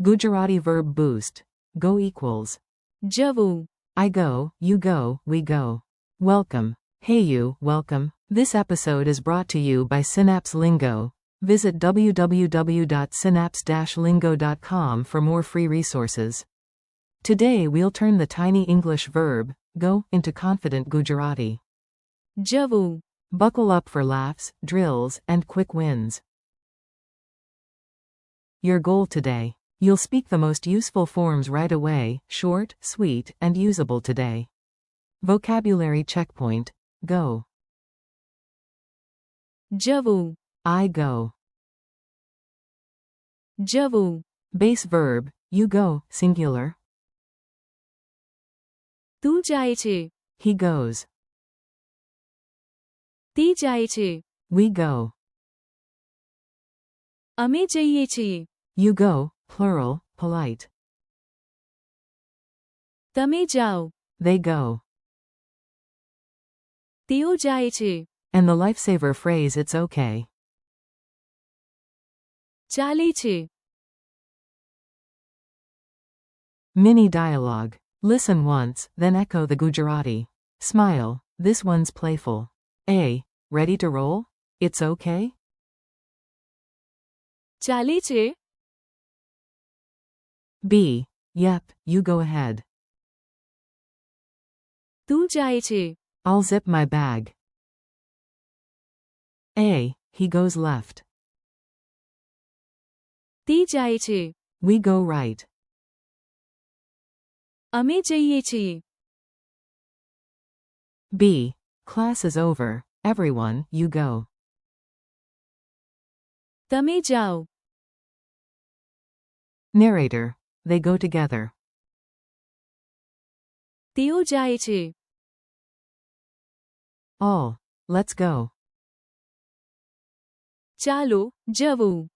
Gujarati verb boost. Go equals. Jવું. I go, you go, we go. Welcome. Hey you, welcome. This episode is brought to you by Synapse Lingo. Visit www.synapse-lingo.com for more free resources. Today we'll turn the tiny English verb, go, into confident Gujarati. Jવું. Buckle up for laughs, drills, and quick wins. Your goal today. You'll speak the most useful forms right away, short, sweet, and usable today. Vocabulary checkpoint. Go. Jવું. I go. Jવું. Base verb, you go, singular. તું જાય છે. He goes. તે જાય છે. We go. અમે જઈએ છીએ. You go, plural, polite. તમે જાઓ. They go. તેઓ જાય છે. And the lifesaver phrase it's okay. ચાલે છે. Mini dialogue. Listen once, then echo the Gujarati. Smile, this one's playful. A. Ready to roll? It's okay? ચાલે છે. B. Yep, you go ahead. તું જાય છે. I'll zip my bag. A. He goes left. તે જાય છે. We go right. અમે જઈએ છીએ. B. Class is over. Everyone, you go. તમે જાઓ. Narrator. They go together. તેઓ જાય છે. All. Let's go. ચાલો, જવું.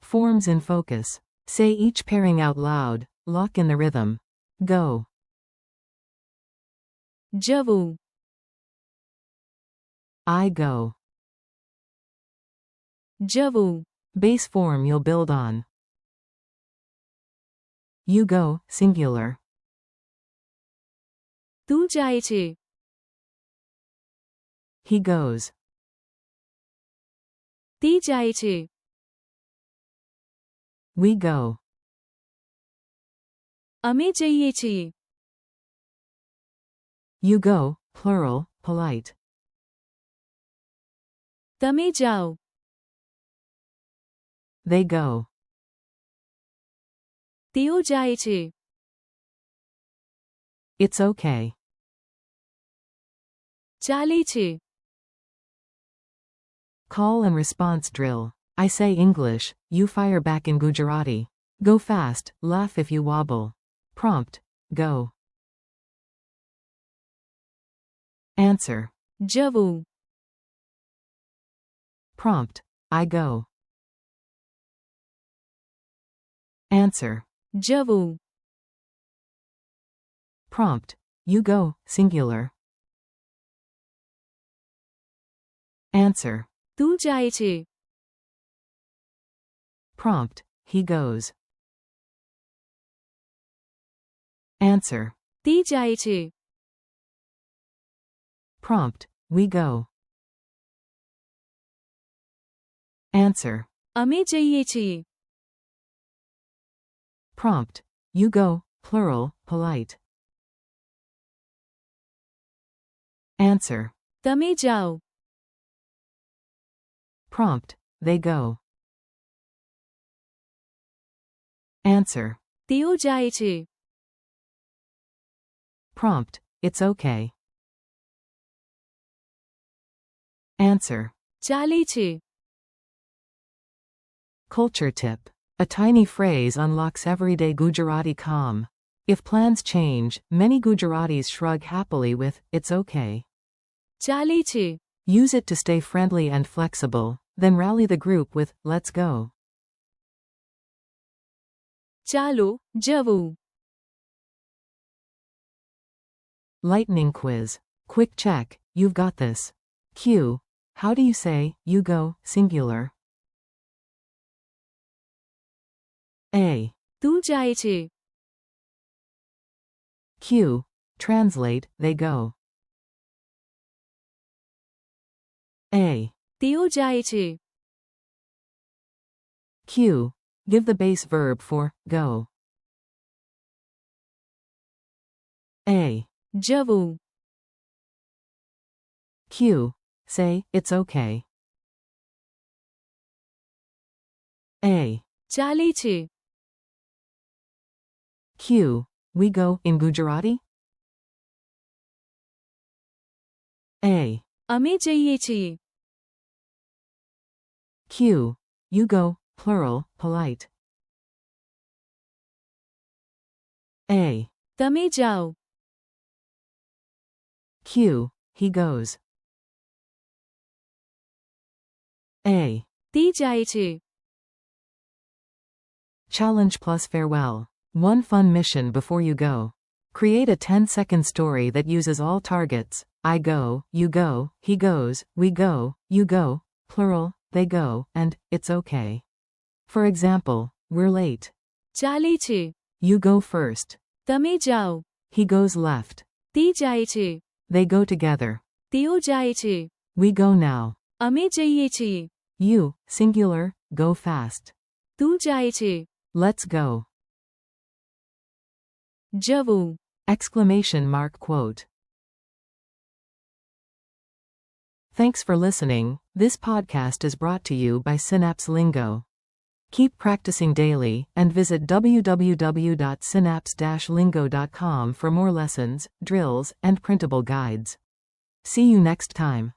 Forms in focus. Say each pairing out loud. Lock in the rhythm. Go. જવું. I go. જવું. Base form you'll build on. You go, singular. તું જાય છે. He goes. તે જાય છે. We go. અમે જઈએ છીએ. You go, plural, polite. તમે જાઓ. They go. તેઓ જાય છે. It's okay. ચાલે છે. Call and response drill. I say English, you fire back in Gujarati. Go fast, laugh if you wobble. Prompt. Go. Answer. જવું. Prompt. I go. Answer. જવું. Prompt. You go, singular. Answer. તું જાય છે. Prompt. He goes. Answer. તે જાય છે. Prompt. We go. Answer. અમે જઈએ છીએ. Prompt. You go, plural, polite. Answer. તમે જાઓ. Prompt. They go. Answer. તેઓ જાય છે. Prompt. It's okay. Answer. ચાલે છે. Culture tip. A tiny phrase unlocks everyday Gujarati calm. If plans change, many Gujaratis shrug happily with, it's okay. ચાલે છે. Use it to stay friendly and flexible, then rally the group with, let's go. ચાલો, જવું. Lightning quiz. Quick check, you've got this. Q. How do you say, you go, singular? A. તું જાય છે. Q. Translate, they go. A. તેઓ જાય છે. Q. Give the base verb for go. A. જવું. Q. Say, it's okay. A. ચાલે છે. Q. We go in Gujarati? A. અમે જઈએ છીએ. Q. You go, plural, polite. A. તમે જાઓ. Q. He goes. A. તે જાય છે. Challenge plus farewell. One fun mission before you go. Create a 10-second story that uses all targets: I go, you go, he goes, we go, you go, plural, they go, and it's okay. For example, we're late. ચાલે છે. You go first. તમે જાઓ. He goes left. તે જાય છે. They go together. તેઓ જાય છે. We go now. અમે જઈએ છીએ. You, singular, go fast. તું જાય છે. Let's go. જવું. Exclamation mark quote. Thanks for listening. This podcast is brought to you by Synapse Lingo. Keep practicing daily, and visit www.synapse-lingo.com for more lessons, drills, and printable guides. See you next time.